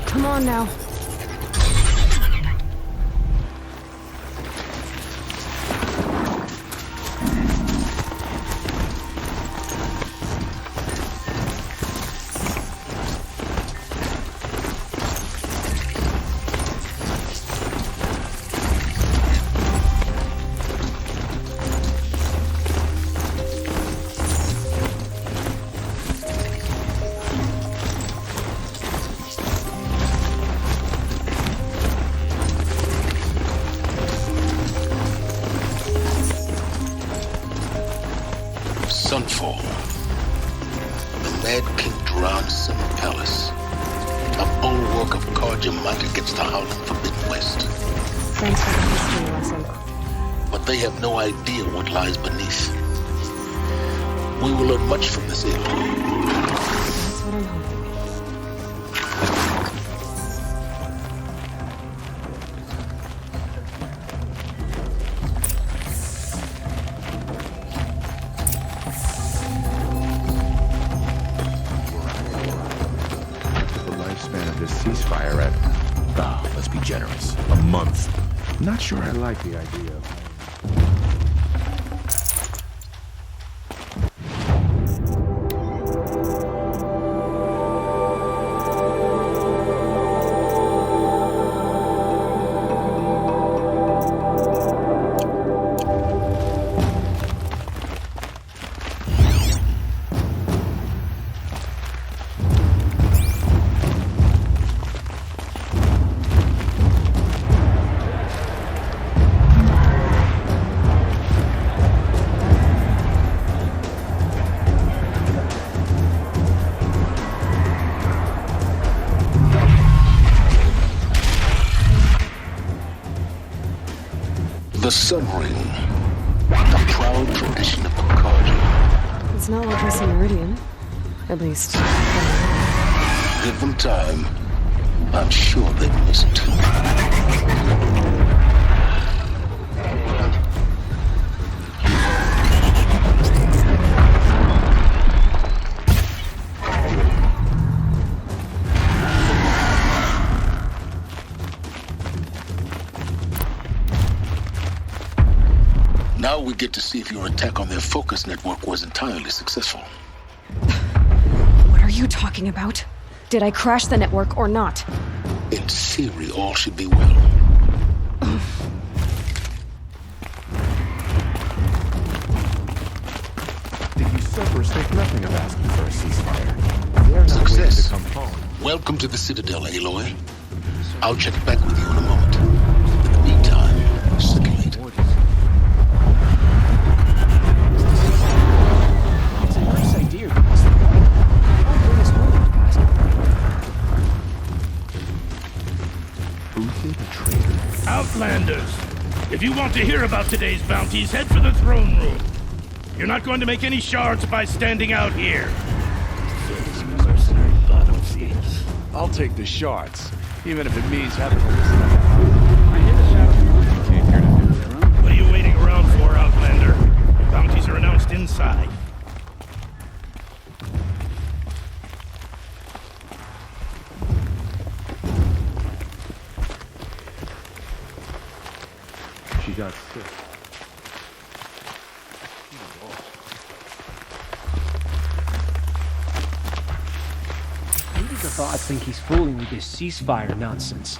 Come on now. Sunfall. The Mad King Duran's summer palace. A bulwark of Carja might against the howling Forbidden West. Thanks for the history lesson. But they have no idea what lies beneath. We will learn much from this area. That's what I'm hoping. Ceasefire at, let's be generous, a month. Not sure I like the idea of... The Sun Ring, the proud tradition of the Carja. It's not like this in Meridian. At least. Give them time. I'm sure they will listen to me. Now we get to see if your attack on their focus network was entirely successful. What are you talking about? Did I crash the network or not? In theory, all should be well. The usurpers think nothing of asking for a ceasefire. They're not waiting to come home. Welcome to the Citadel, Aloy. I'll check back with you in a moment. In the meantime, circulate. It's a nice idea. I'll bring us home faster. Who's the traitor? Outlanders! If you want to hear about today's bounties, head for the throne room. You're not going to make any shards by standing out here. Those mercenary bottom feeds. I'll take the shards, even if it means having to listen. I hear the shadow. You came here to do their own. What are you waiting around for, Outlander? The bounties are announced inside. She got sick. Maybe the thought I'd think he's fooling with this ceasefire nonsense.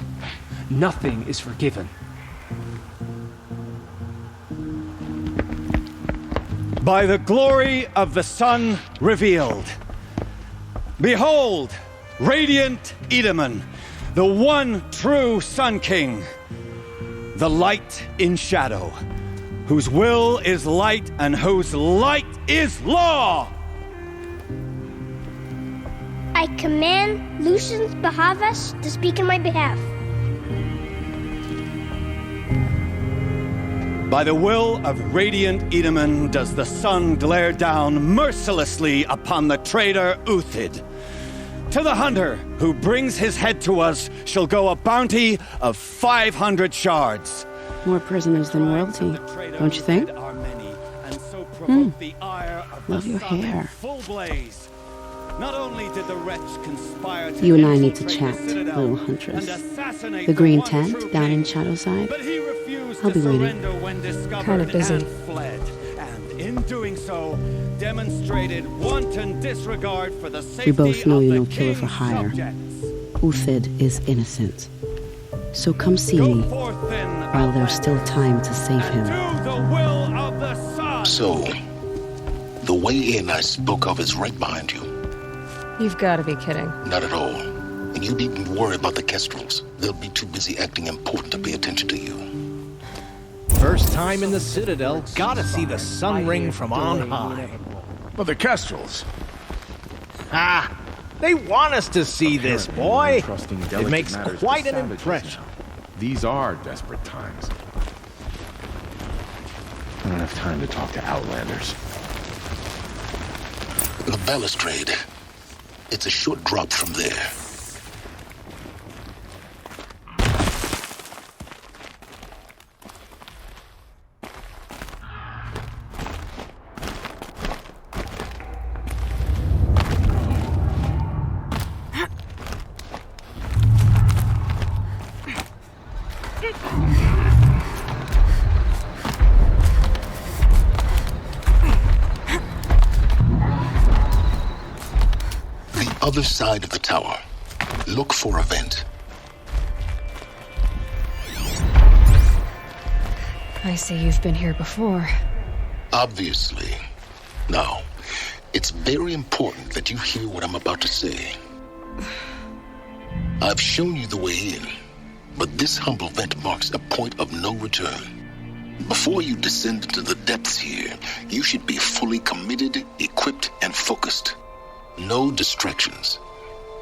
Nothing is forgiven. By the glory of the sun revealed. Behold, radiant Edaman, the one true Sun King, the light in shadow, whose will is light and whose light is law! I command Lucius Bahavas to speak in my behalf. By the will of radiant Edaman does the sun glare down mercilessly upon the traitor Uthid. To the hunter who brings his head to us shall go a bounty of 500 shards. More prisoners than royalty, don't you think? Love your hair. Not only did the wretch conspire to You and I need to chat, little huntress. The green tent down in Shadowside. I'll be waiting. Kinda busy. And in doing so, demonstrated wanton disregard for the safety We both know of you're the no killer for king's hire. subjects. Uthid is innocent. So come see me Forth then, while there's still time to save him. do the will of the sun. So, the way in I spoke of is right behind you. You've got to be kidding. Not at all. And you needn't worry about the Kestrels. They'll be too busy acting important to pay attention to you. First time in the Citadel, gotta see the sun ring from on high. But the Kestrels. Ah, they want us to see this, boy. Trusting It delicate makes matters quite to an savages impression. now. These are desperate times. I don't have time to talk to outlanders. The balustrade. It's a short drop from there. Other side of the tower. Look for a vent. I see you've been here before. Obviously. Now, it's very important that you hear what I'm about to say. I've shown you the way in, but this humble vent marks a point of no return. Before you descend into the depths here, you should be fully committed, equipped, and focused. No distractions.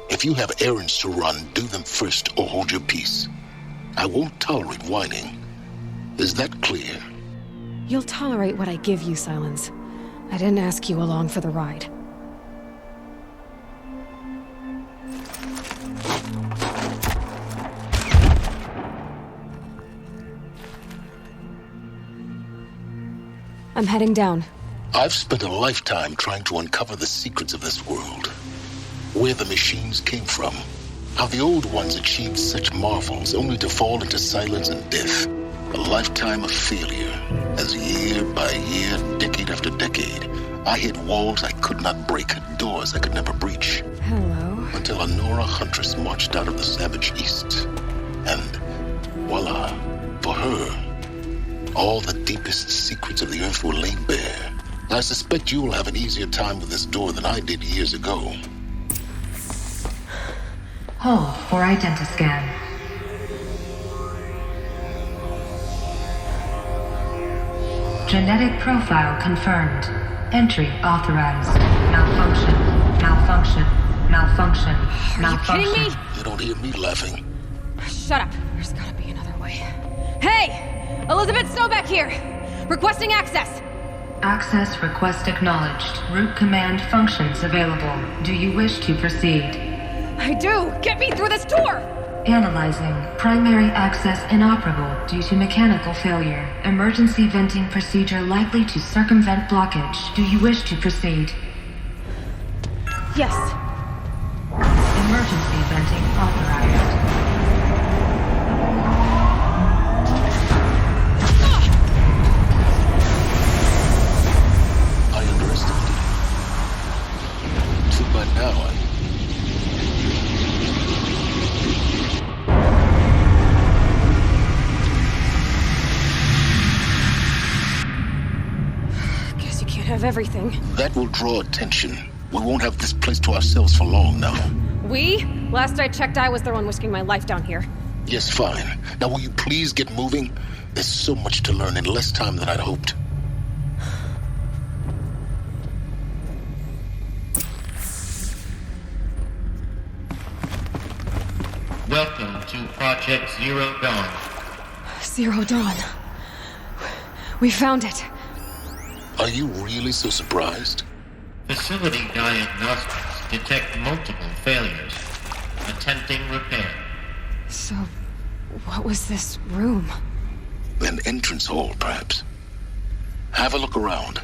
If you have errands to run, do them first or hold your peace. I won't tolerate whining. Is that clear? You'll tolerate what I give you, Silence. I didn't ask you along for the ride. I'm heading down. I've spent a lifetime trying to uncover the secrets of this world. Where the machines came from. How the old ones achieved such marvels only to fall into silence and death. A lifetime of failure. As year by year, decade after decade, I hit walls I could not break, doors I could never breach. Hello. Until a Nora huntress marched out of the savage east. And voila, for her, all the deepest secrets of the earth were laid bare. I suspect you will have an easier time with this door than I did years ago. Hold for identiscan. Genetic profile confirmed. Entry authorized. Malfunction. Malfunction. Malfunction. Malfunction. Are you kidding me? You don't hear me laughing. Shut up. There's gotta be another way. Hey! Elizabeth Snowback here! Requesting access! Access request acknowledged. Root command functions available. Do you wish to proceed? I do! Get me through this door! Analyzing. Primary access inoperable due to mechanical failure. Emergency venting procedure likely to circumvent blockage. Do you wish to proceed? Yes. Emergency venting authorized. I underestimated you. Too bad now, of everything. That will draw attention. We won't have this place to ourselves for long now. We? Last I checked, I was the one risking my life down here. Yes, fine. Now will you please get moving? There's so much to learn in less time than I'd hoped. Welcome to Project Zero Dawn. Zero Dawn. We found it. Are you really so surprised? Facility diagnostics detect multiple failures. Attempting repair. So, what was this room? An entrance hall, perhaps. Have a look around.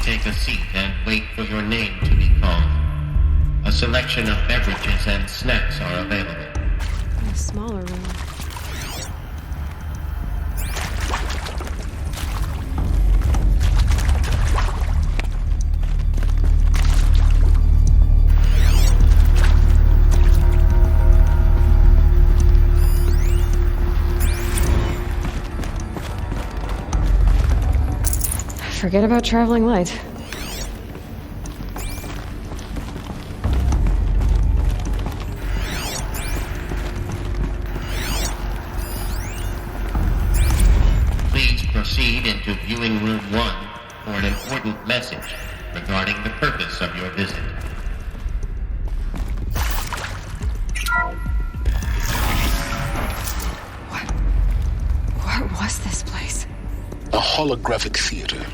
Take a seat and wait for your name to be called. A selection of beverages and snacks are available. In a smaller room. Forget about traveling light. Please proceed into viewing room 1 for an important message regarding the purpose of your visit. What was this place? A holographic theater.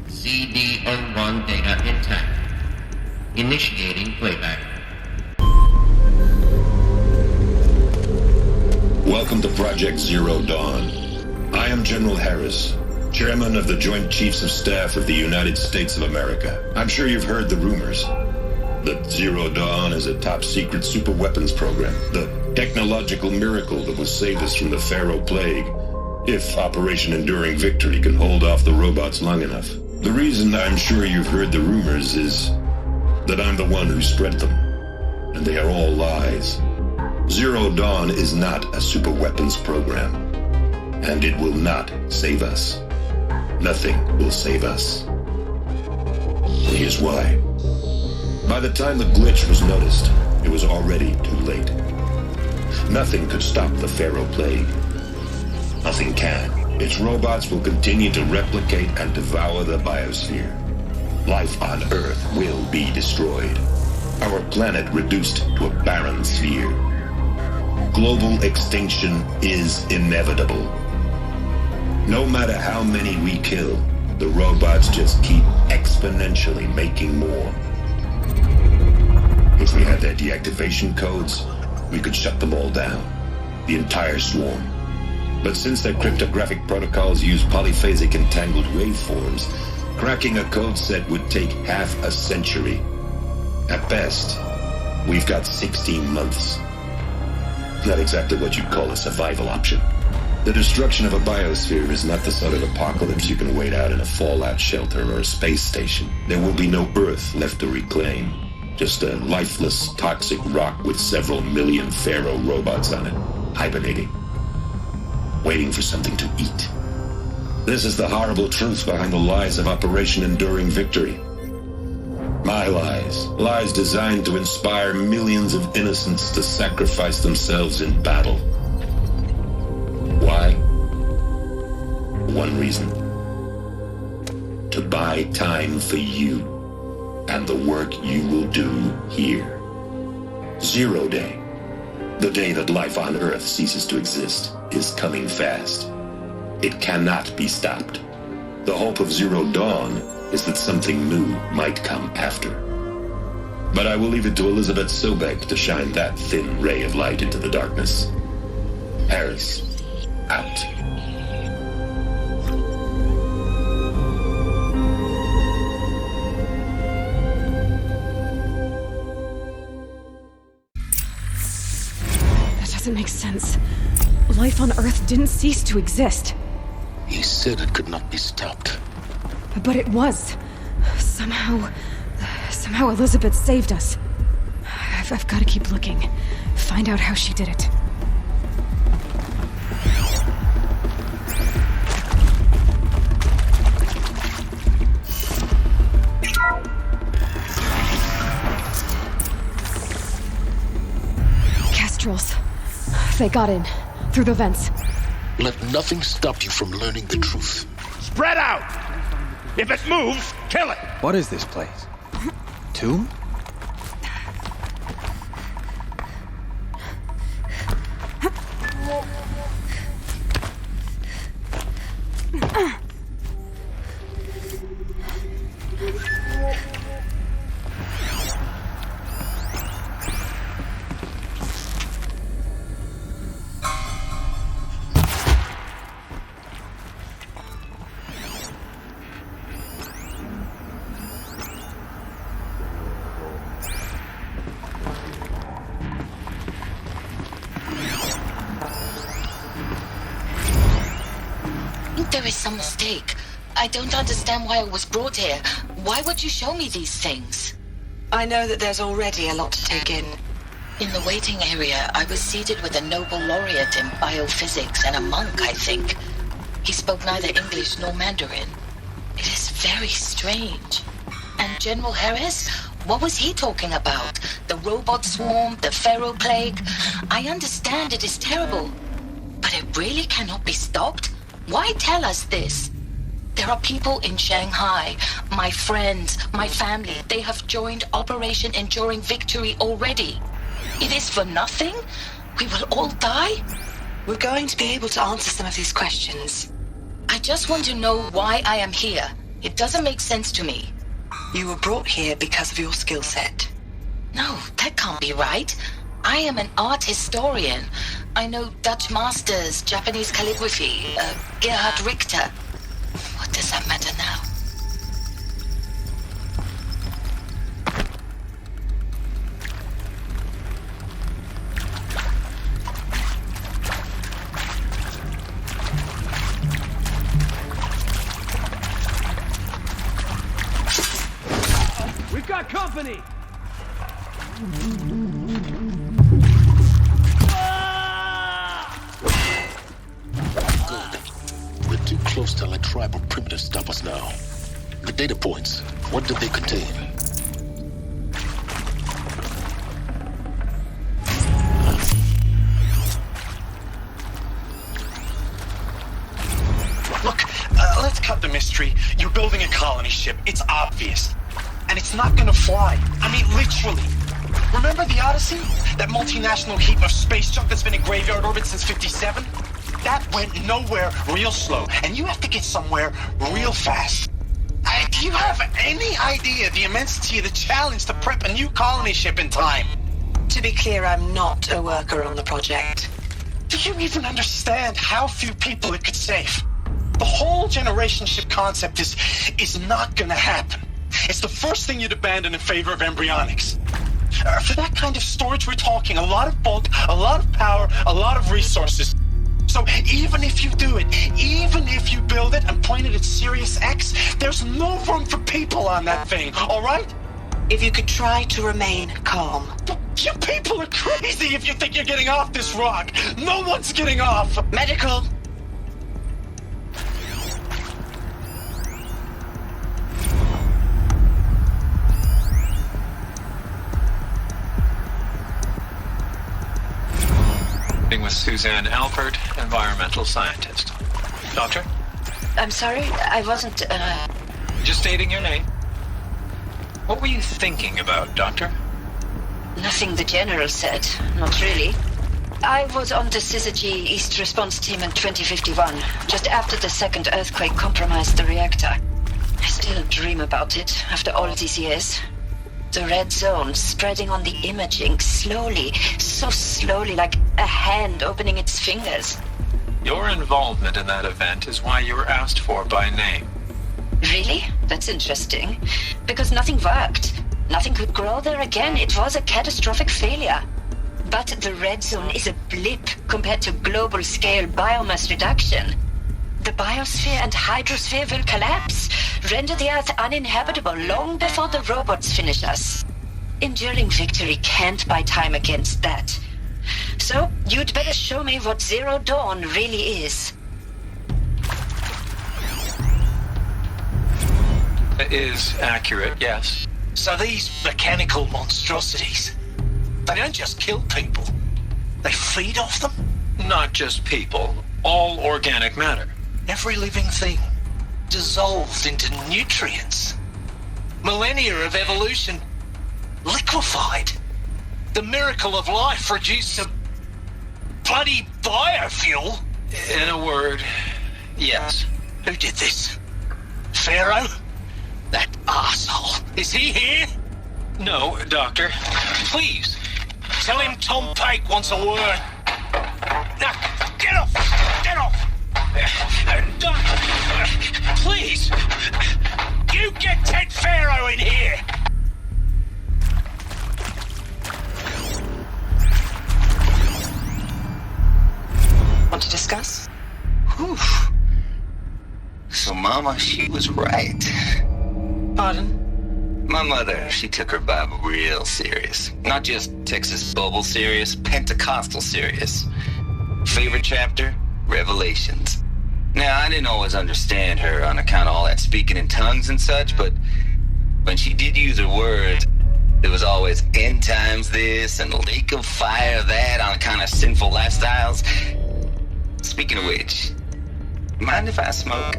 CD01 data intact. Initiating playback. Welcome to Project Zero Dawn. I am General Harris, Chairman of the Joint Chiefs of Staff of the United States of America. I'm sure you've heard the rumors that Zero Dawn is a top-secret superweapons program, the technological miracle that will save us from the Pharaoh Plague, if Operation Enduring Victory can hold off the robots long enough. The reason I'm sure you've heard the rumors is that I'm the one who spread them, and they are all lies. Zero Dawn is not a superweapons program, and it will not save us. Nothing will save us. Here's why. By the time the glitch was noticed, it was already too late. Nothing could stop the Pharaoh Plague. Nothing can. Its robots will continue to replicate and devour the biosphere. Life on Earth will be destroyed. Our planet reduced to a barren sphere. Global extinction is inevitable. No matter how many we kill, the robots just keep exponentially making more. If we had their deactivation codes, we could shut them all down. The entire swarm. But since their cryptographic protocols use polyphasic entangled waveforms, cracking a code set would take half a century. At best, we've got 16 months. Not exactly what you'd call a survival option. The destruction of a biosphere is not the sort of apocalypse you can wait out in a fallout shelter or a space station. There will be no Earth left to reclaim. Just a lifeless, toxic rock with several million Pharaoh robots on it, hibernating. Waiting for something to eat. This is the horrible truth behind the lies of Operation Enduring Victory. My lies. Lies designed to inspire millions of innocents to sacrifice themselves in battle. Why? One reason. To buy time for you and the work you will do here. Zero Day. The day that life on Earth ceases to exist is coming fast. It cannot be stopped. The hope of Zero Dawn is that something new might come after. But I will leave it to Elizabeth Sobek to shine that thin ray of light into the darkness. Harris, out. makes sense. Life on Earth didn't cease to exist. He said it could not be stopped. But it was. Somehow Elizabeth saved us. I've got to keep looking. Find out how she did it. Kestrels. They got in. Through the vents. Let nothing stop you from learning the truth. Spread out! If it moves, kill it! What is this place? Tomb? There is some mistake. I don't understand why I was brought here. Why would you show me these things? I know that there's already a lot to take in. In the waiting area, I was seated with a Nobel laureate in biophysics and a monk, I think. He spoke neither English nor Mandarin. It is very strange. And General Harris? What was he talking about? The robot swarm, the pharaoh plague? I understand it is terrible. But it really cannot be stopped? Why tell us this? There are people in Shanghai, my friends, my family. They have joined Operation Enduring Victory already. It is for nothing? We will all die? We're going to be able to answer some of these questions. I just want to know why I am here. It doesn't make sense to me. You were brought here because of your skill set. No, that can't be right. I am an art historian. I know Dutch masters, Japanese calligraphy, Gerhard Richter. What does that matter now? We've got company! Too close to let tribal primitives stop us now. The data points, what did they contain? Look, let's cut the mystery. You're building a colony ship. It's obvious. And it's not gonna fly. I mean, literally. Remember the Odyssey? That multinational heap of space junk that's been in graveyard orbit since 57? That went nowhere real slow, and you have to get somewhere real fast. Do you have any idea the immensity of the challenge to prep a new colony ship in time? To be clear, I'm not a worker on the project. Do you even understand how few people it could save? The whole generation ship concept is not gonna happen. It's the first thing you'd abandon in favor of embryonics. For that kind of storage, we're talking a lot of bulk, a lot of power, a lot of resources. So even if you do it, even if you build it and point it at Sirius X, there's no room for people on that thing, all right? If you could try to remain calm. You people are crazy if you think you're getting off this rock. No one's getting off. Medical. With Suzanne Alpert, environmental scientist. Doctor? I'm sorry, I wasn't, Just stating your name. What were you thinking about, Doctor? Nothing the General said, not really. I was on the Syzygy East Response Team in 2051, just after the second earthquake compromised the reactor. I still dream about it, after all these years. The red zone spreading on the imaging, slowly, so slowly, like a hand opening its fingers. Your involvement in that event is why you were asked for by name. Really? That's interesting. Because nothing worked. Nothing could grow there again. It was a catastrophic failure. But the red zone is a blip compared to global-scale biomass reduction. The biosphere and hydrosphere will collapse, render the Earth uninhabitable long before the robots finish us. Enduring victory can't buy time against that. So, you'd better show me what Zero Dawn really is. It is accurate, yes. So these mechanical monstrosities, they don't just kill people, they feed off them? Not just people, all organic matter. Every living thing, dissolved into nutrients. Millennia of evolution, liquefied. The miracle of life reduced to bloody biofuel. In a word, yes. Who did this? Pharaoh? That arsehole. Is he here? No, Doctor. Please, tell him Tom Pake wants a word. Now, get off! Get off! Doctor, please! You get Ted Pharaoh in here! Want to discuss? Whew. So Mama, she was right. Pardon? My mother, she took her Bible real serious. Not just Texas Bible serious, Pentecostal serious. Favorite chapter? Revelations. Now, I didn't always understand her on account of all that speaking in tongues and such, but when she did use her words, there was always end times this and lake of fire that on account of sinful lifestyles. Speaking of which, mind if I smoke?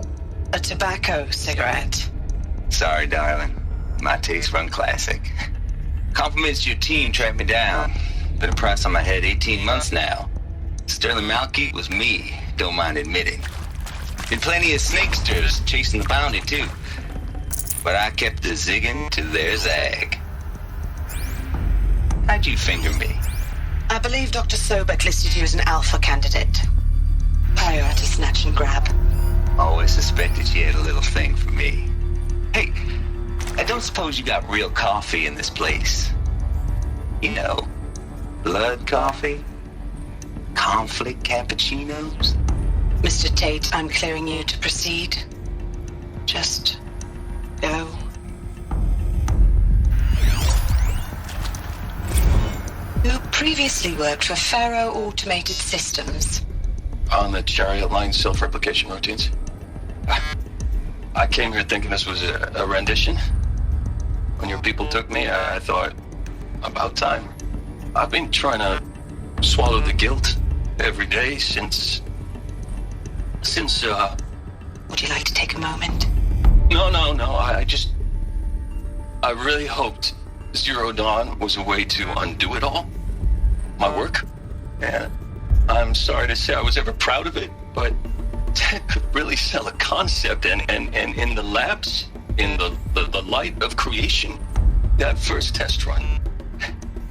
A tobacco cigarette. Sorry, darling. My taste run classic. Compliments to your team tracked me down. Been a price on my head 18 months now. Sterling Malky was me, don't mind admitting. Been plenty of snakesters chasing the bounty too. But I kept the zigging to their zag. How'd you finger me? I believe Dr. Sobek listed you as an alpha candidate. Priority snatch and grab. Always suspected she had a little thing for me. Hey, I don't suppose you got real coffee in this place. You know, blood coffee? Conflict cappuccinos? Mr. Tate, I'm clearing you to proceed. Just go. You previously worked for Pharaoh Automated Systems. On the Chariot Line self-replication routines. I came here thinking this was a rendition. When your people took me, I thought, about time. I've been trying to swallow the guilt every day since... Would you like to take a moment? No, I really hoped Zero Dawn was a way to undo it all. My work. And I'm sorry to say I was ever proud of it, but Ted could really sell a concept, and in the labs, in the light of creation, that first test run,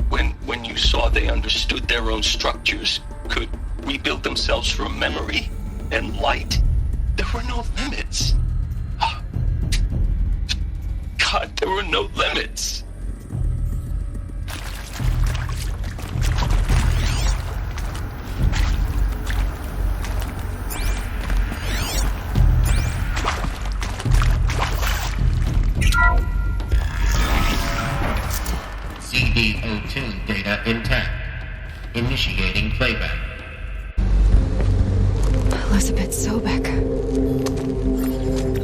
when you saw they understood their own structures, could rebuild themselves from memory and light, there were no limits. God, there were no limits. CD02 data intact. Initiating playback. Elizabeth Sobek.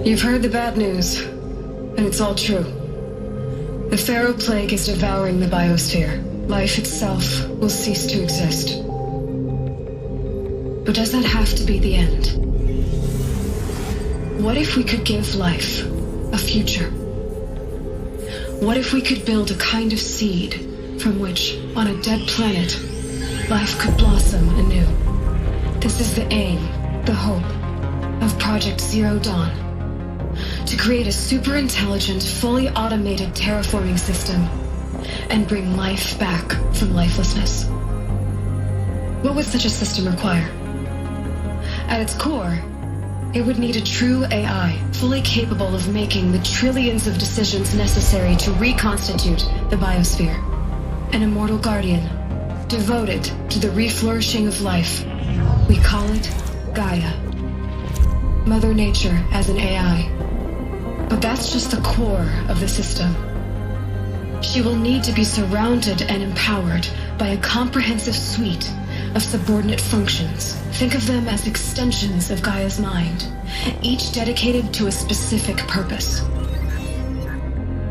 You've heard the bad news, and it's all true. The Pharaoh Plague is devouring the biosphere. Life itself will cease to exist. But does that have to be the end? What if we could give life a future? What if we could build a kind of seed from which, on a dead planet, life could blossom anew? This is the aim, the hope, of Project Zero Dawn. To create a super-intelligent, fully automated terraforming system and bring life back from lifelessness. What would such a system require? At its core, it would need a true AI, fully capable of making the trillions of decisions necessary to reconstitute the biosphere. An immortal guardian, devoted to the reflourishing of life. We call it Gaia. Mother Nature as an AI. But that's just the core of the system. She will need to be surrounded and empowered by a comprehensive suite of subordinate functions. Think of them as extensions of Gaia's mind, each dedicated to a specific purpose.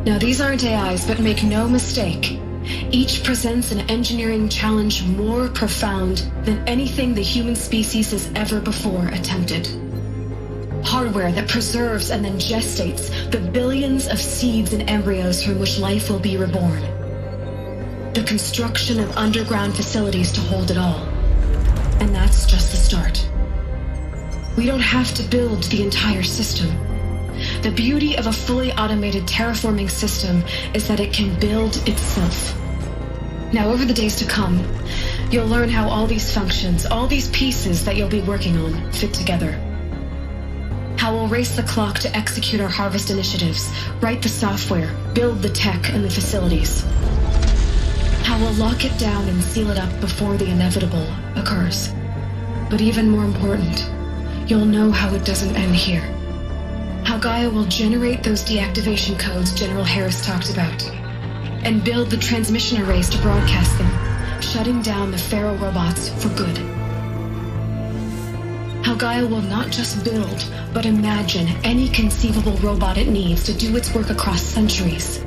Now, these aren't AIs, but make no mistake, each presents an engineering challenge more profound than anything the human species has ever before attempted. Hardware that preserves and then gestates the billions of seeds and embryos from which life will be reborn. The construction of underground facilities to hold it all. And that's just the start. We don't have to build the entire system. The beauty of a fully automated terraforming system is that it can build itself. Now, over the days to come, you'll learn how all these functions, all these pieces that you'll be working on, fit together. How we'll race the clock to execute our harvest initiatives, write the software, build the tech and the facilities. How we'll lock it down and seal it up before the inevitable occurs. But even more important, you'll know how it doesn't end here. How Gaia will generate those deactivation codes General Harris talked about, and build the transmission arrays to broadcast them, shutting down the Pharaoh robots for good. How Gaia will not just build, but imagine any conceivable robot it needs to do its work across centuries.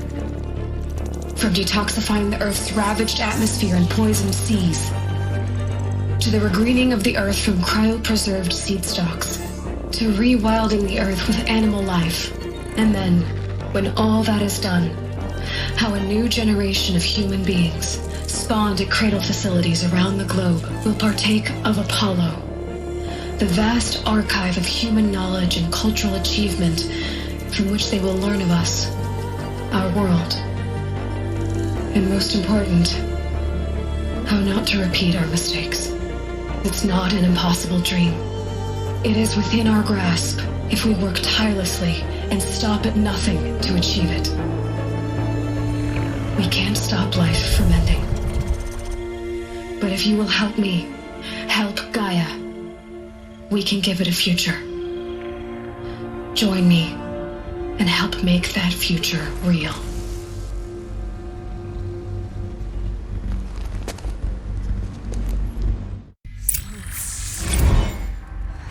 From detoxifying the Earth's ravaged atmosphere and poisoned seas, to the regreening of the Earth from cryopreserved seed stalks, to rewilding the Earth with animal life. And then, when all that is done, how a new generation of human beings, spawned at cradle facilities around the globe, will partake of Apollo, the vast archive of human knowledge and cultural achievement from which they will learn of us, our world. And most important, how not to repeat our mistakes. It's not an impossible dream. It is within our grasp if we work tirelessly and stop at nothing to achieve it. We can't stop life from ending. But if you will help me, help Gaia, we can give it a future. Join me and help make that future real.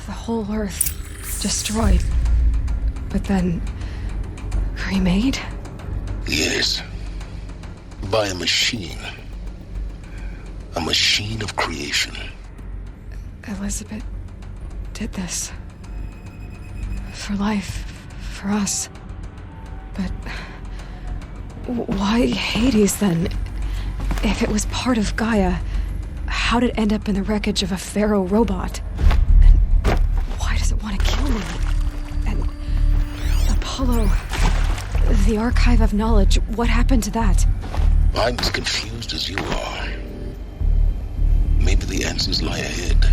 The whole Earth destroyed, but then remade? Yes. By a machine. A machine of creation. Elizabeth did this. For life. For us. But why Hades then? If it was part of Gaia, how'd it end up in the wreckage of a Pharaoh robot? And why does it want to kill me? And Apollo, the archive of knowledge, what happened to that? I'm as confused as you are. Maybe the answers lie ahead.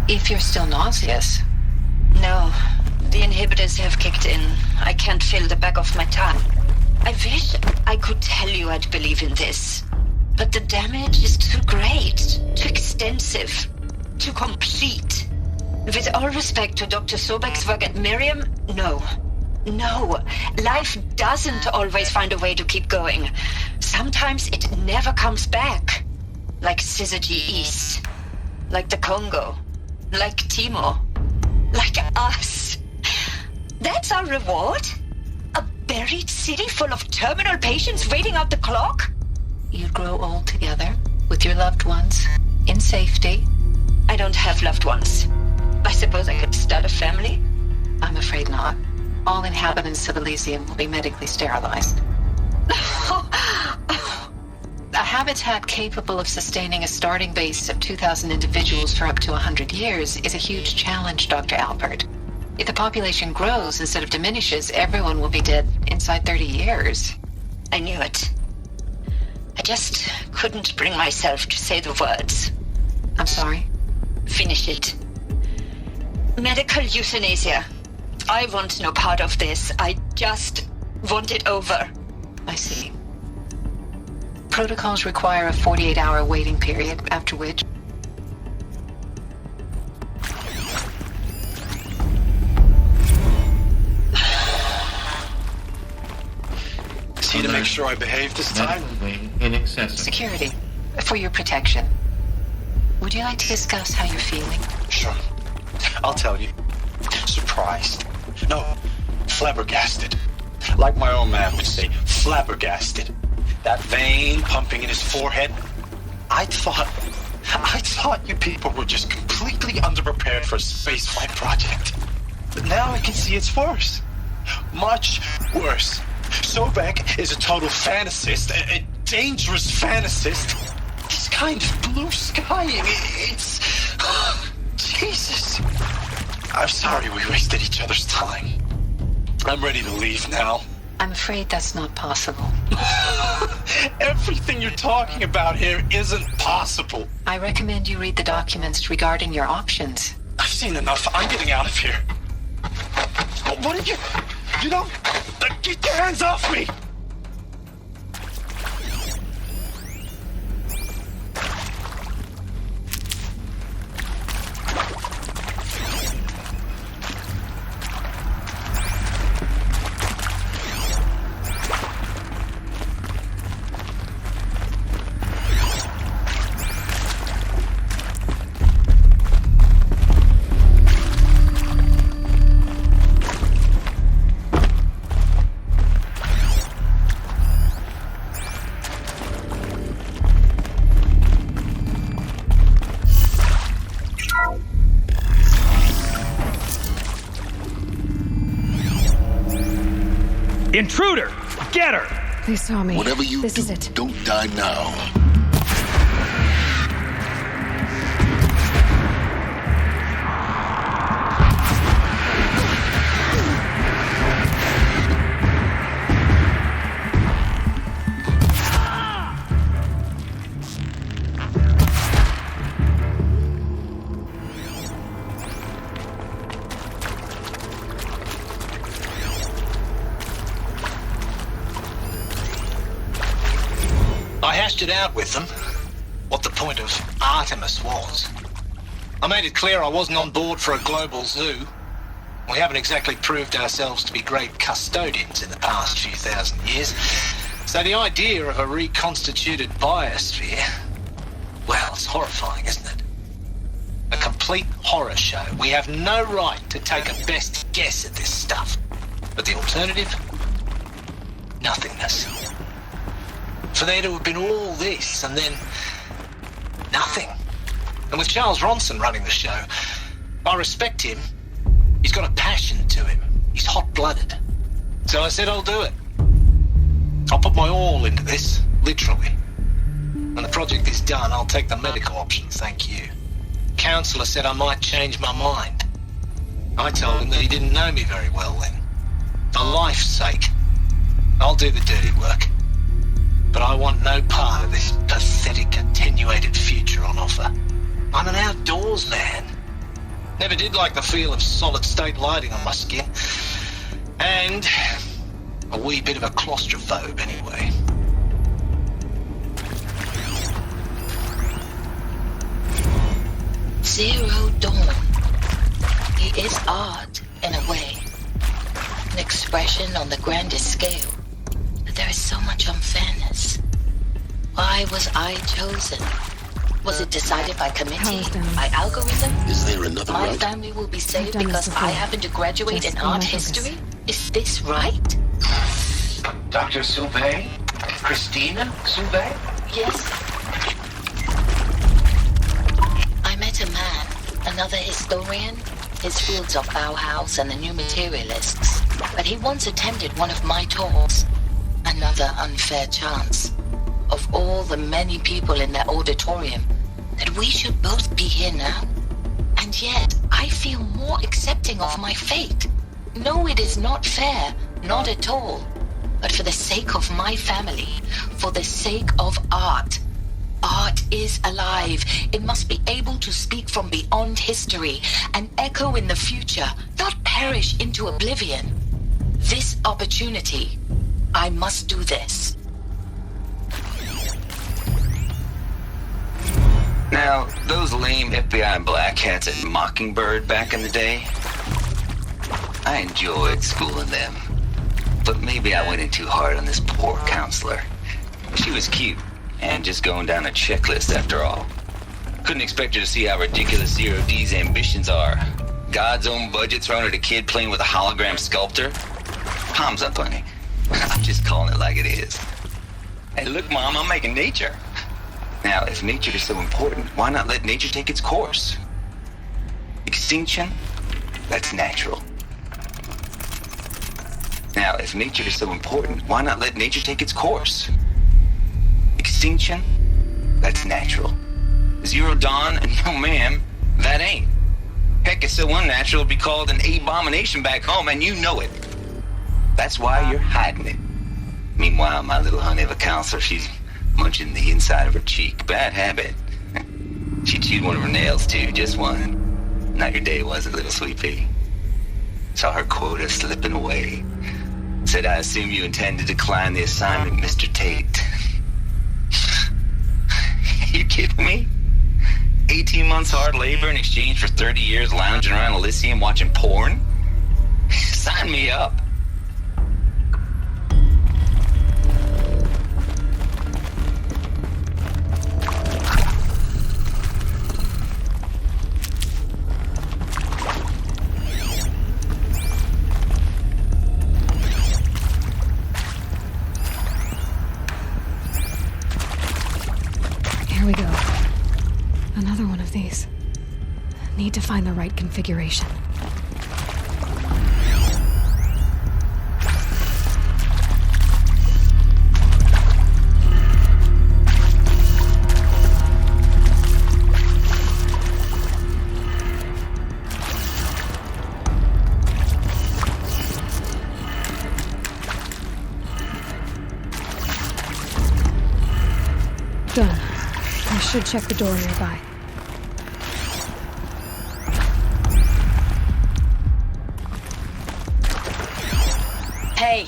If you're still nauseous. No, the inhibitors have kicked in. I can't feel the back of my tongue. I wish I could tell you I'd believe in this. But the damage is too great, too extensive, too complete. With all respect to Dr. Sobek's work at Miriam, no. No, life doesn't always find a way to keep going. Sometimes it never comes back. Like Syzygy East. Like the Congo. Like Timo. Like us. That's our reward? A buried city full of terminal patients waiting out the clock? You'd grow old together, with your loved ones, in safety. I don't have loved ones. I suppose I could start a family? I'm afraid not. All inhabitants inhabitants of Elysium will be medically sterilized. A habitat capable of sustaining a starting base of 2,000 individuals for up to 100 years is a huge challenge, Dr. Alpert. If the population grows instead of diminishes, everyone will be dead inside 30 years. I knew it. I just couldn't bring myself to say the words. I'm sorry? Finish it. Medical euthanasia. I want no part of this. I just want it over. I see. Protocols require a 48-hour waiting period, after which... See to make sure I behave this time? Inaccessible. Security. For your protection. Would you like to discuss how you're feeling? Sure. I'll tell you. Surprised. No, flabbergasted. Like my old man would say, flabbergasted. That vein pumping in his forehead. I thought you people were just completely underprepared for a spaceflight project. But now I can see it's worse. Much worse. Sobek is a total fantasist, a dangerous fantasist. He's kind of blue skying. It's... Jesus. I'm sorry we wasted each other's time. I'm ready to leave now. I'm afraid that's not possible. Everything you're talking about here isn't possible. I recommend you read the documents regarding your options. I've seen enough. I'm getting out of here. What did you... You know... Get your hands off me! Intruder! Get her! They saw me. Whatever you This do, is it. don't die now. I hashed it out with them, what the point of Artemis was. I made it clear I wasn't on board for a global zoo. We haven't exactly proved ourselves to be great custodians in the past few thousand years. So the idea of a reconstituted biosphere, well, it's horrifying, isn't it? A complete horror show. We have no right to take a best guess at this stuff. But the alternative? Nothingness. For there to have been all this, and then nothing. And with Charles Ronson running the show, I respect him. He's got a passion to him. He's hot-blooded. So I said I'll do it. I'll put my all into this, literally. When the project is done, I'll take the medical option, thank you. Counselor said I might change my mind. I told him that he didn't know me very well then. For life's sake, I'll do the dirty work. But I want no part of this pathetic, attenuated future on offer. I'm an outdoors man. Never did like the feel of solid-state lighting on my skin. And a wee bit of a claustrophobe, anyway. Zero Dawn. He is art, in a way. An expression on the grandest scale. But there is so much unfairness. Why was I chosen? Was it decided by committee? By algorithm? Is there another My route? family will be saved because I happen to graduate in art history? Is this right? Dr. Sauvé? Christina Sauvé? Yes. I met a man, another historian, his fields of Bauhaus and the New Materialists, but he once attended one of my talks. Another unfair chance. Of all the many people in that auditorium, that we should both be here now. And yet, I feel more accepting of my fate. No, it is not fair, not at all. But for the sake of my family, for the sake of art. Art is alive. It must be able to speak from beyond history and echo in the future, not perish into oblivion. This opportunity, I must do this. Now, those lame FBI black hats at Mockingbird back in the day, I enjoyed schooling them. But maybe I went in too hard on this poor counselor. She was cute, and just going down a checklist after all. Couldn't expect her to see how ridiculous Zero D's ambitions are. God's own budget thrown at a kid playing with a hologram sculptor? Palms up, honey. I'm just calling it like it is. Hey, look, Mom, I'm making nature. Now, if nature is so important, why not let nature take its course? Extinction? That's natural. Now, if nature is so important, why not let nature take its course? Extinction? That's natural. Zero Dawn? No, ma'am, that ain't. Heck, it's so unnatural it'd be called an abomination back home, and you know it. That's why you're hiding it. Meanwhile, my little honey of a counselor, she's munching the inside of her cheek. Bad habit. She chewed one of her nails, too, just one. Not your day, was it, little sweet pea? Saw her quota slipping away. Said, I assume you intend to decline the assignment, Mr. Tate. You kidding me? 18 months hard labor in exchange for 30 years lounging around Elysium watching porn? Sign me up. Here we go. Another one of these. Need to find the right configuration. Done. I should check the door nearby. Hey,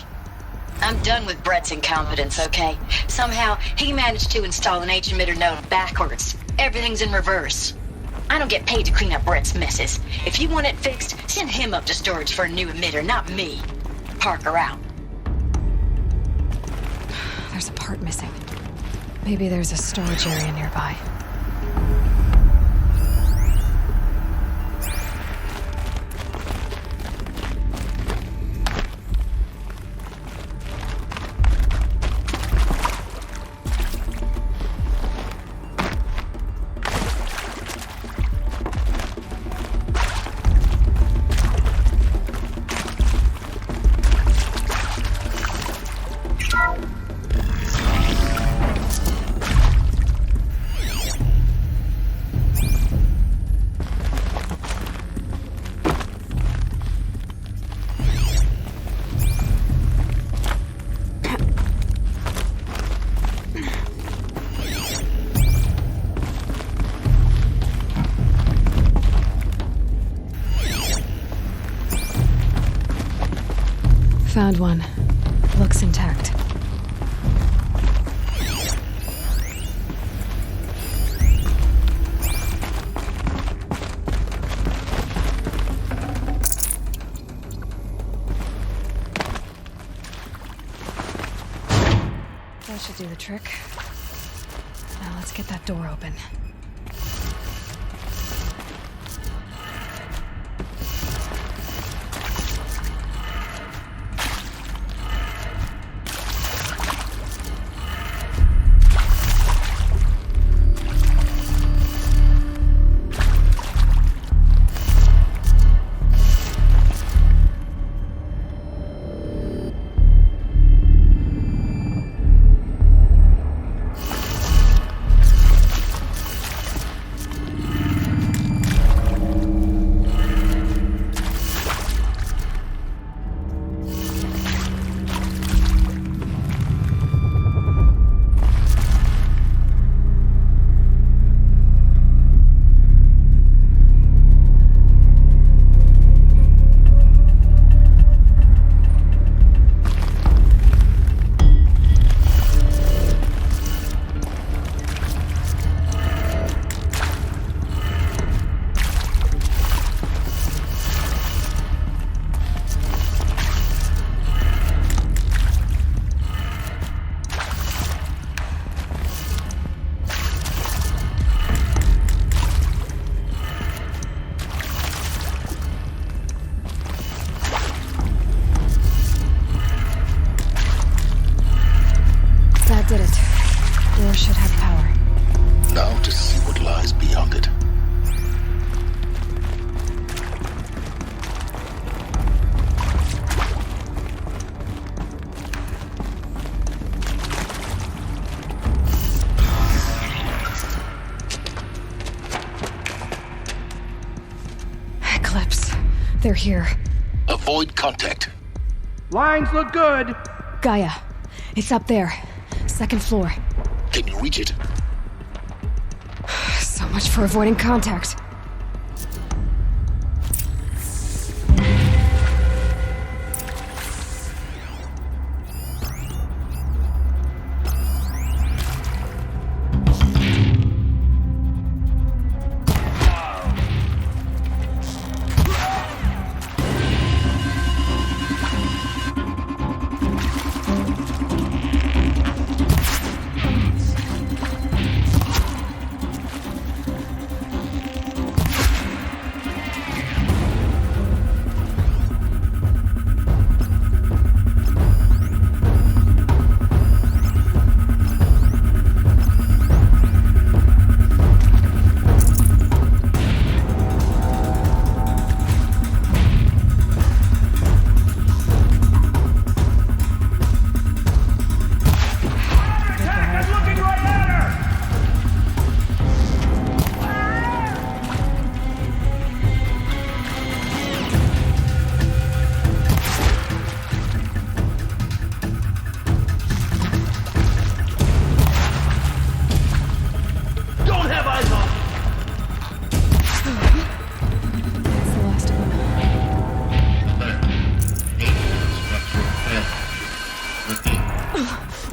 I'm done with Brett's incompetence, okay? Somehow, he managed to install an H-emitter node backwards. Everything's in reverse. I don't get paid to clean up Brett's messes. If you want it fixed, send him up to storage for a new emitter, not me. Parker out. There's a part missing. Maybe there's a storage area nearby. Found one. Looks intact. That should do the trick. Now let's get that door open. they're here. Avoid contact. Lines look good. Gaia, it's up there. 2nd floor. Can you reach it? So much for avoiding contact.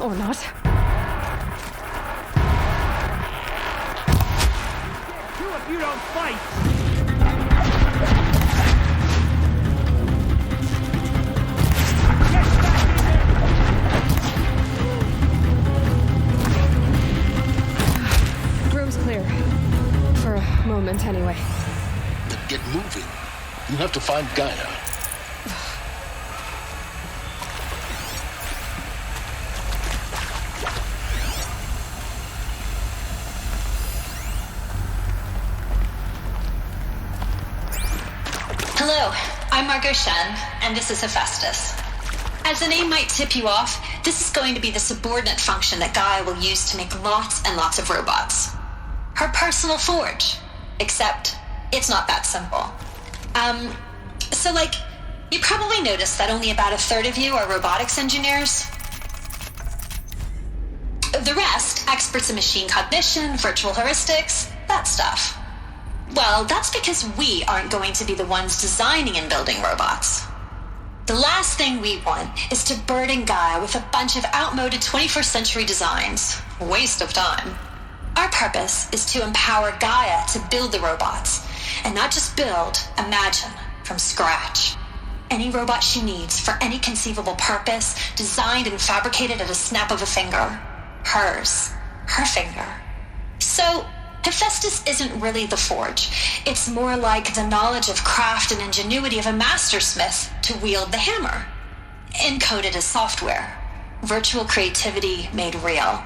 Or not. You if you don't fight! Room's clear. For a moment, anyway. Then get moving. You have to find Gaia. Hello, I'm Margot Shen, and this is Hephaestus. As the name might tip you off, this is going to be the subordinate function that Gaia will use to make lots and lots of robots. Her personal forge. Except, it's not that simple. You probably noticed that only about 1/3 of you are robotics engineers. The rest, experts in machine cognition, virtual heuristics, that stuff. Well, that's because we aren't going to be the ones designing and building robots. The last thing we want is to burden Gaia with a bunch of outmoded 21st century designs. Waste of time. Our purpose is to empower Gaia to build the robots, and not just build, imagine, from scratch. Any robot she needs for any conceivable purpose, designed and fabricated at a snap of a finger. Hers. Her finger. So, Hephaestus isn't really the forge. It's more like the knowledge of craft and ingenuity of a mastersmith to wield the hammer. Encoded as software. Virtual creativity made real.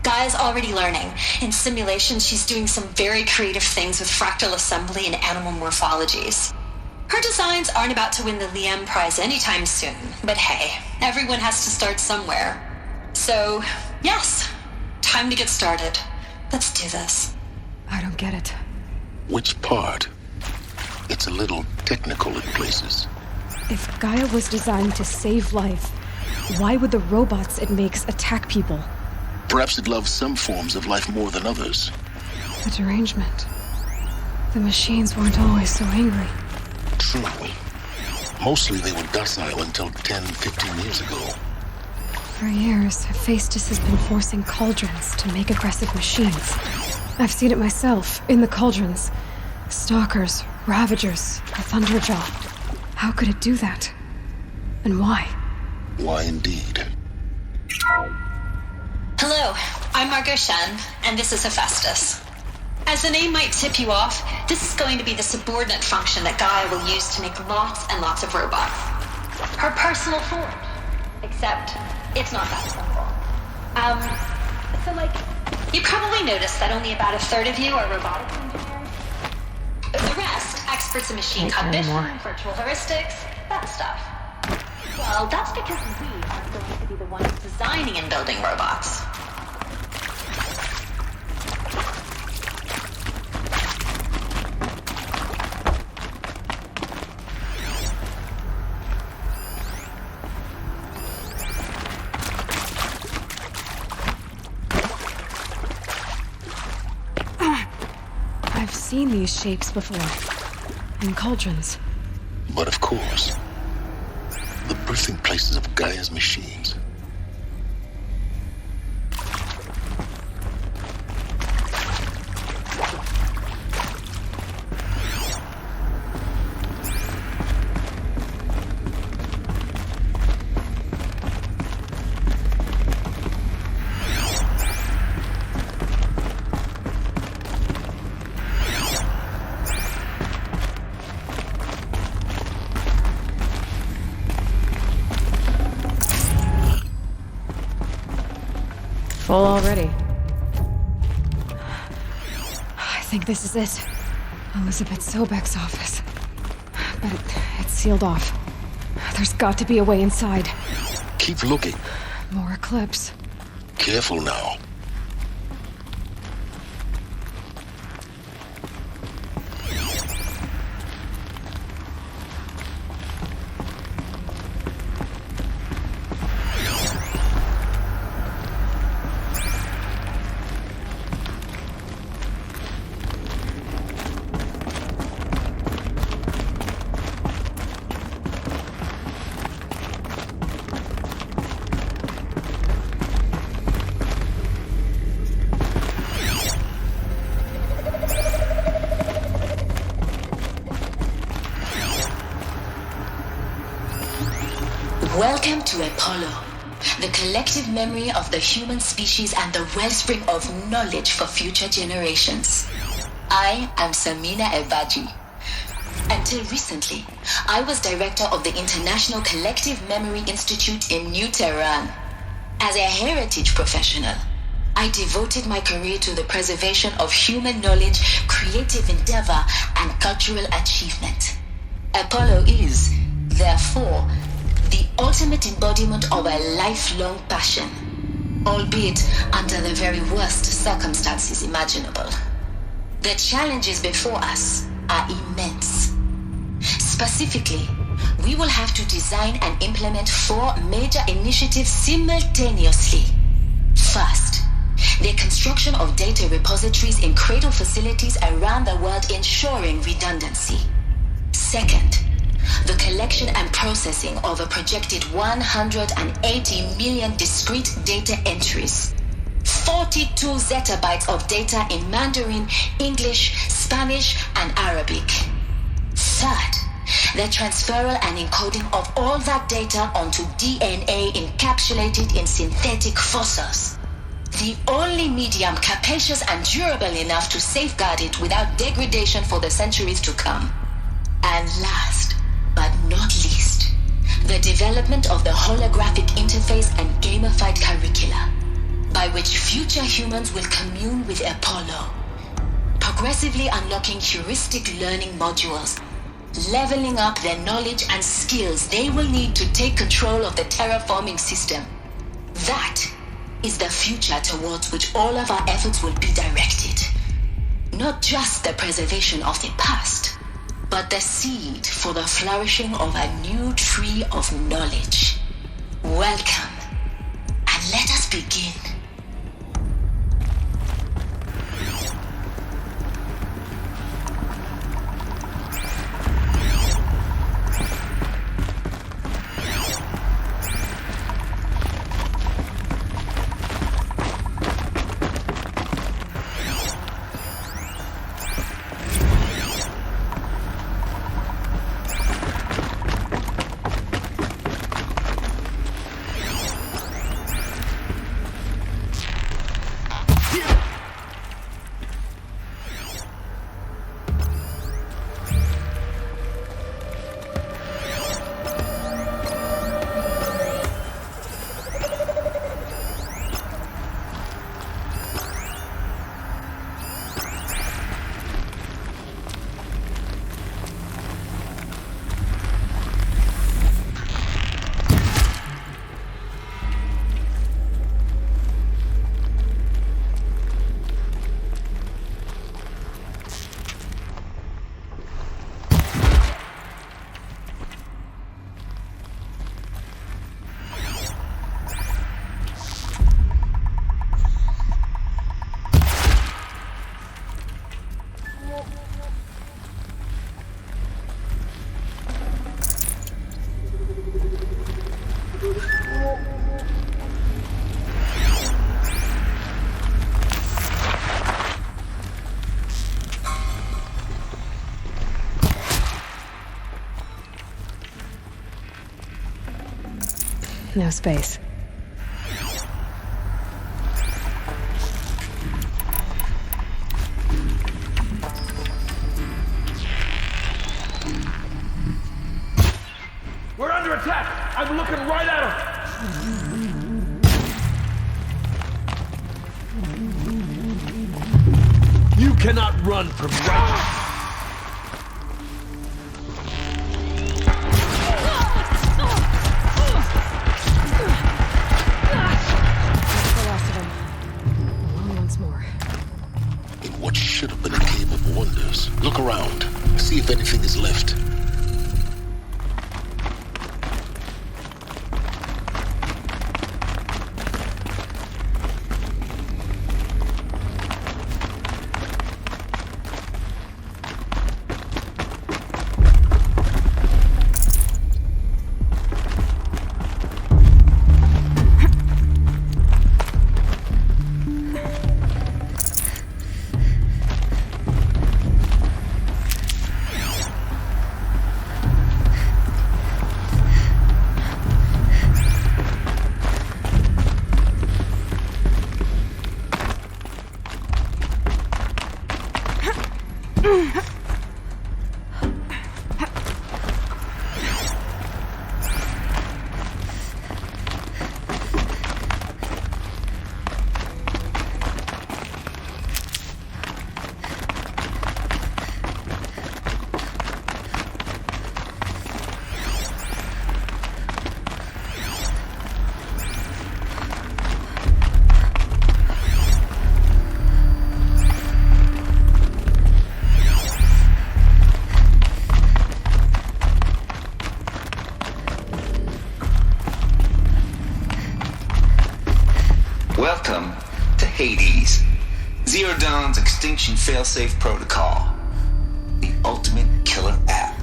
Gaia's already learning. In simulations, she's doing some very creative things with fractal assembly and animal morphologies. Her designs aren't about to win the Liam Prize anytime soon, but hey, everyone has to start somewhere. So, yes, time to get started. Let's do this. I don't get it. Which part? It's a little technical in places. If Gaia was designed to save life, why would the robots it makes attack people? Perhaps it loves some forms of life more than others. The derangement. The machines weren't always so angry. True. Mostly they were docile until 10, 15 years ago. For years, Hephaestus has been forcing cauldrons to make aggressive machines. I've seen it myself, in the cauldrons. Stalkers, Ravagers, a Thunderjaw. How could it do that? And why? Why indeed? Hello, I'm Margot Shen, and this is Hephaestus. As the name might tip you off, this is going to be the subordinate function that Gaia will use to make lots and lots of robots. Her personal forge. Except, it's not that simple. You probably noticed that only about 1/3 of you are robotics engineers. The rest, experts in machine cognition, virtual heuristics, that stuff. Well, that's because we aren't going to be the ones designing and building robots. seen these shapes before. In cauldrons. But of course, the birthing places of Gaia's machines. Full already. I think this is it. Elizabeth Sobek's office. But it's sealed off. There's got to be a way inside. Keep looking. More eclipse. Careful now. Welcome to Apollo, the collective memory of the human species and the wellspring of knowledge for future generations. I am Samina Ebaji. Until recently, I was director of the International Collective Memory Institute in New Tehran. As a heritage professional, I devoted my career to the preservation of human knowledge, creative endeavor, and cultural achievement. Apollo is, therefore, the ultimate embodiment of a lifelong passion, albeit under the very worst circumstances imaginable. The challenges before us are immense. Specifically, we will have to design and implement 4 major initiatives simultaneously. First, the construction of data repositories in cradle facilities around the world, ensuring redundancy. Second, the collection and processing of a projected 180 million discrete data entries, 42 zettabytes of data in Mandarin, English, Spanish, and Arabic. Third, the transferal and encoding of all that data onto DNA encapsulated in synthetic fossils, the only medium capacious and durable enough to safeguard it without degradation for the centuries to come. And last, but not least, the development of the holographic interface and gamified curricula, by which future humans will commune with Apollo, progressively unlocking heuristic learning modules, leveling up their knowledge and skills they will need to take control of the terraforming system. That is the future towards which all of our efforts will be directed. Not just the preservation of the past, but the seed for the flourishing of a new tree of knowledge. Welcome, and let us begin. No space. We're under attack! I'm looking right at him! You cannot run from righteousness! What should have been a cave of wonders. Look around. See if anything is left. Welcome to Hades, Zero Dawn's extinction failsafe protocol, the ultimate killer app.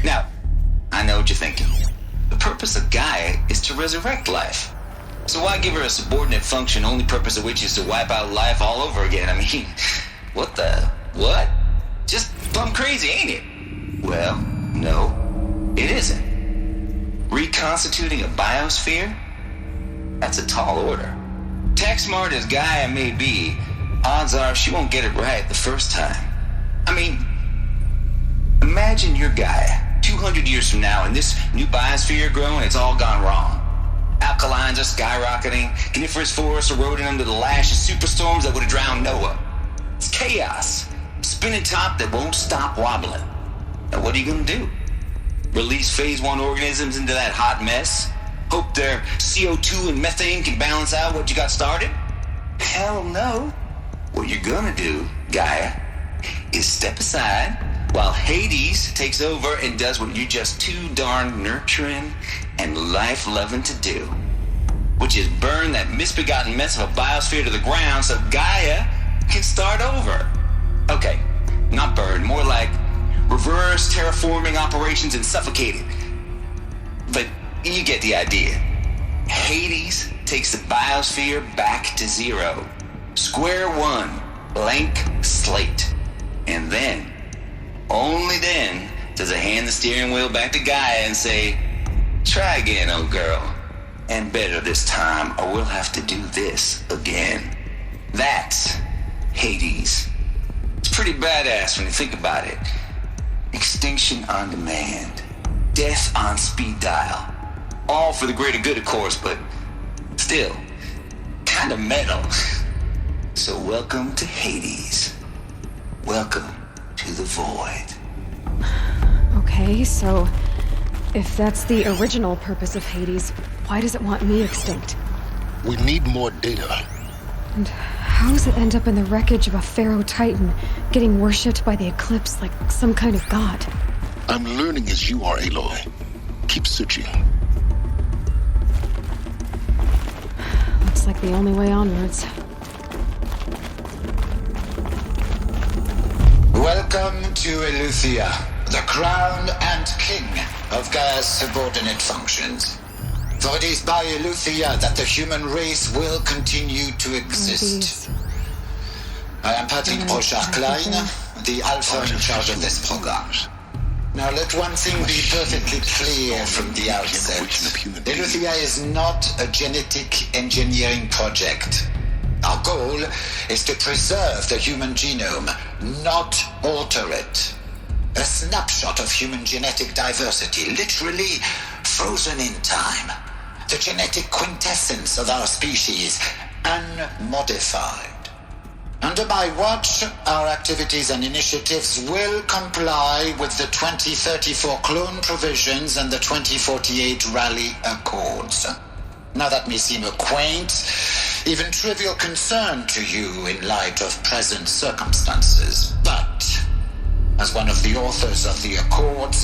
Now, I know what you're thinking. The purpose of Gaia is to resurrect life. So why give her a subordinate function, only purpose of which is to wipe out life all over again? I mean, what? Just plumb crazy, ain't it? Well, no, it isn't. Reconstituting a biosphere? That's a tall order. Tech smart as Gaia may be, odds are she won't get it right the first time. I mean, imagine you're Gaia, 200 years from now, and this new biosphere you're growing, it's all gone wrong. Alkalines are skyrocketing, coniferous forests eroding under the lash of superstorms that would have drowned Noah. It's chaos, spinning top that won't stop wobbling. Now what are you gonna do? Release phase 1 organisms into that hot mess? Hope their CO2 and methane can balance out what you got started? Hell no. What you're gonna do, Gaia, is step aside while Hades takes over and does what you're just too darn nurturing and life-loving to do, which is burn that misbegotten mess of a biosphere to the ground so Gaia can start over. Okay, not burn, more like reverse terraforming operations and suffocate it. But you get the idea. Hades takes the biosphere back to zero. Square one, blank slate. And then, only then, does it hand the steering wheel back to Gaia and say, try again, old girl. And better this time, or we'll have to do this again. That's Hades. It's pretty badass when you think about it. Extinction on demand. Death on speed dial. All for the greater good, of course, but still, kind of metal. So welcome to Hades. Welcome to the void. Okay, so if that's the original purpose of Hades, why does it want me extinct? We need more data. And how does it end up in the wreckage of a pharaoh titan, getting worshipped by the Eclipse like some kind of god? I'm learning as you are, Aloy. Keep searching. Looks like the only way onwards. Welcome to Eleuthia, the crown and king of Gaia's subordinate functions. For it is by Eleuthia that the human race will continue to exist. I am Patrick Brochard-Klein, the Alpha in charge of this program. Now let one thing be perfectly clear from the outset. Eleuthia is not a genetic engineering project. Our goal is to preserve the human genome, not alter it. A snapshot of human genetic diversity, literally frozen in time. The genetic quintessence of our species, unmodified. Under my watch, our activities and initiatives will comply with the 2034 clone provisions and the 2048 Rally Accords. Now that may seem a quaint, even trivial concern to you in light of present circumstances, but as one of the authors of the Accords,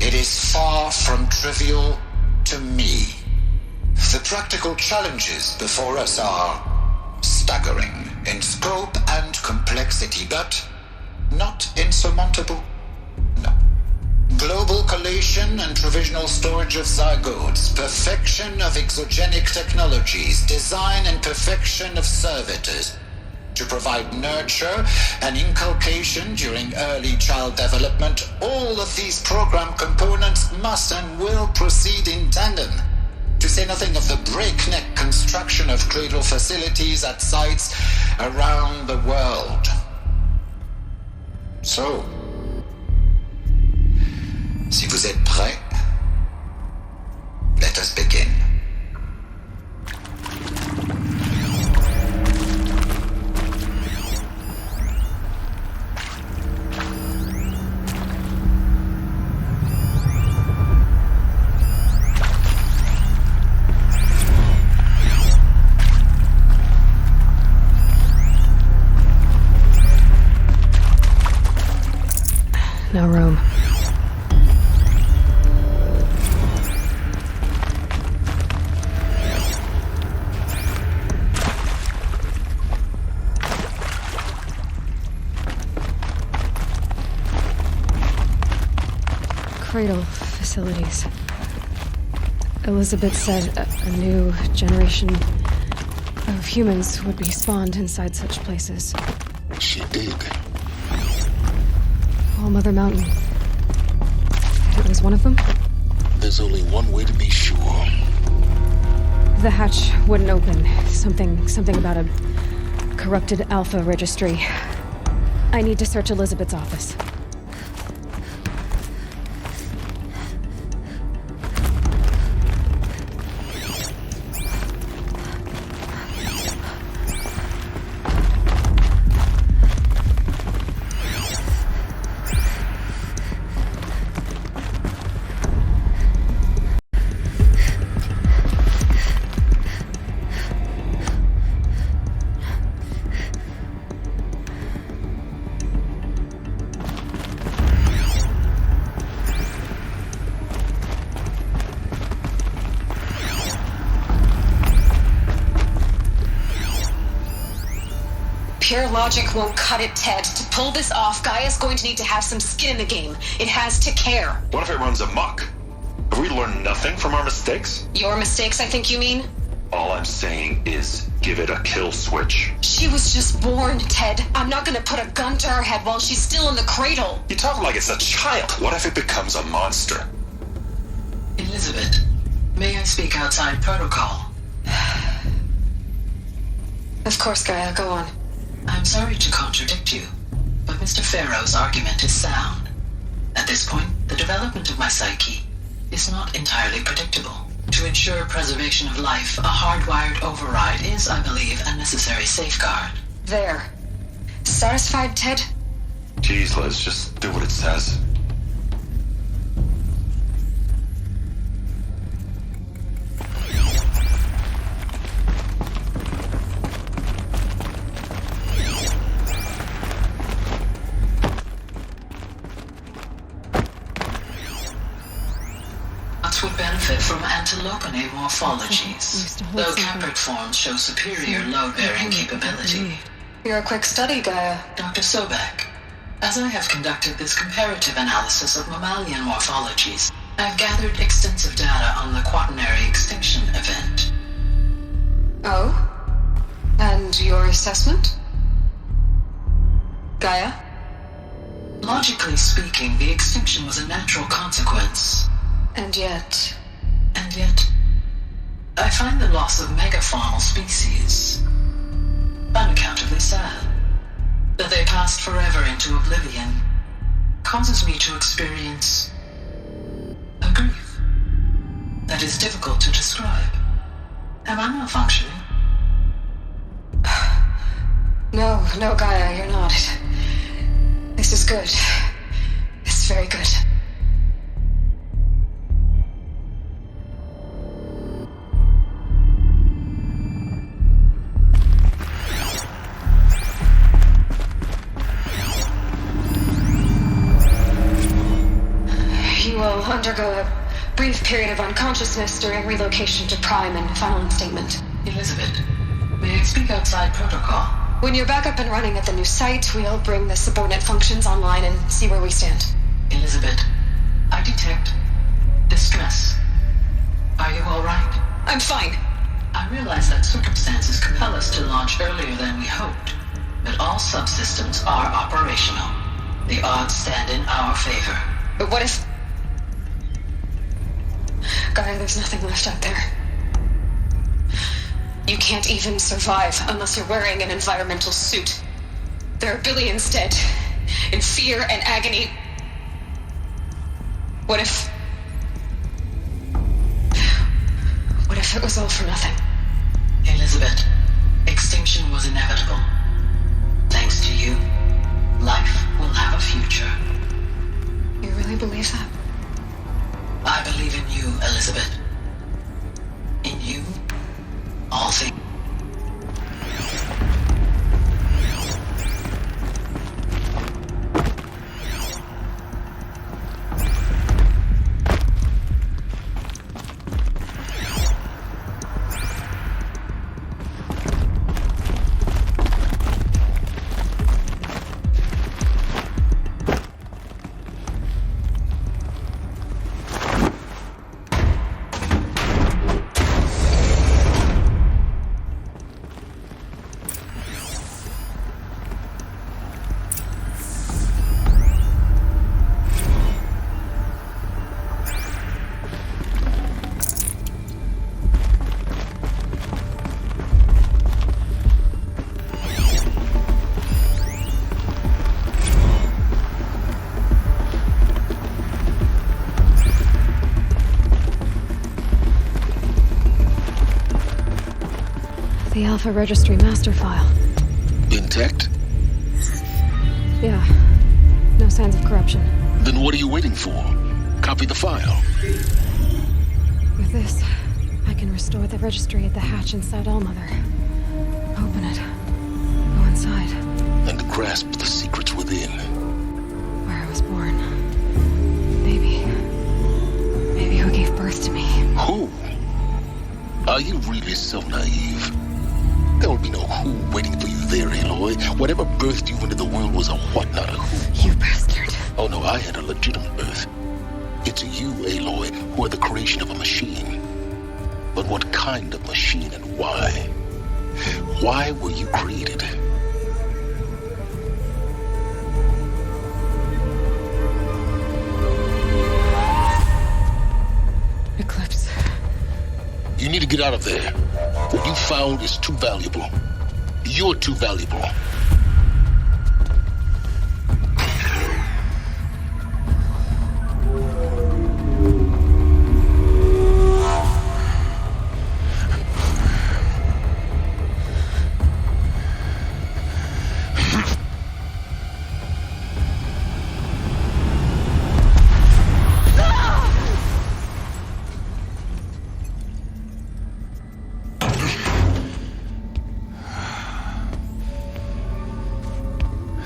it is far from trivial to me. The practical challenges before us are staggering in scope and complexity, but not insurmountable. No. Global collation and provisional storage of zygotes, perfection of exogenic technologies, design and perfection of servitors, to provide nurture and inculcation during early child development. All of these program components must and will proceed in tandem, to say nothing of the breakneck construction of cradle facilities at sites around the world. So, si vous êtes prêts, let us begin. No room. Cradle facilities. Elizabeth said a new generation of humans would be spawned inside such places. She did. All Mother Mountain. It was one of them? There's only one way to be sure. The hatch wouldn't open. Something about a corrupted alpha registry. I need to search Elizabeth's office. Pure logic won't cut it, Ted. To pull this off, Gaia's going to need to have some skin in the game. It has to care. What if it runs amok? Have we learned nothing from our mistakes? Your mistakes, I think you mean? All I'm saying is give it a kill switch. She was just born, Ted. I'm not gonna put a gun to her head while she's still in the cradle. You talk like it's a child. What if it becomes a monster? Elizabeth, may I speak outside protocol? Of course, Gaia, go on. I'm sorry to contradict you, but Mr. Farrow's argument is sound. At this point, the development of my psyche is not entirely predictable. To ensure preservation of life, a hardwired override is, I believe, a necessary safeguard. There. Satisfied, Ted? Jeez, Liz, just do what it says. Would benefit from antilopinae morphologies, though caprid forms show superior load-bearing capability. You're a quick study, Gaia. Dr. Sobek, as I have conducted this comparative analysis of mammalian morphologies, I've gathered extensive data on the quaternary extinction event. Oh? And your assessment? Gaia? Logically speaking, the extinction was a natural consequence. And yet, I find the loss of megafaunal species unaccountably sad. That they passed forever into oblivion causes me to experience a grief that is difficult to describe. Am I malfunctioning? No, Gaia, you're not. This is good. This is very good. You will undergo a brief period of unconsciousness during relocation to Prime and final instatement. Elizabeth, may I speak outside protocol? When you're back up and running at the new site, we'll bring the subordinate functions online and see where we stand. Elizabeth, I detect distress. Are you all right? I'm fine. I realize that circumstances compel us to launch earlier than we hoped, but all subsystems are operational. The odds stand in our favor. But what if... Gaia, there's nothing left out there. You can't even survive unless you're wearing an environmental suit. There are billions dead, in fear and agony. What if it was all for nothing? Elizabeth, extinction was inevitable. Thanks to you, life will have a future. You really believe that? I believe in you, Elizabeth. In you, all things. The Alpha Registry master file. Intact? Yeah. No signs of corruption. Then what are you waiting for? Copy the file. With this, I can restore the registry at the hatch inside Allmother. Open it. Go inside. And grasp the secrets within. Where I was born. Maybe who gave birth to me. Who? Are you really so naive? There will be no who waiting for you there, Aloy. Whatever birthed you into the world was a what, not a who. You bastard. Oh no, I had a legitimate birth. It's you, Aloy, who are the creation of a machine. But what kind of machine and why? Why were you created? Eclipse. You need to get out of there. What you found is too valuable. You're too valuable.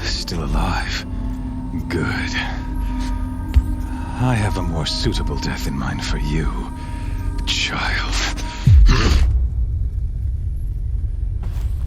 Still alive. Good. I have a more suitable death in mind for you, child.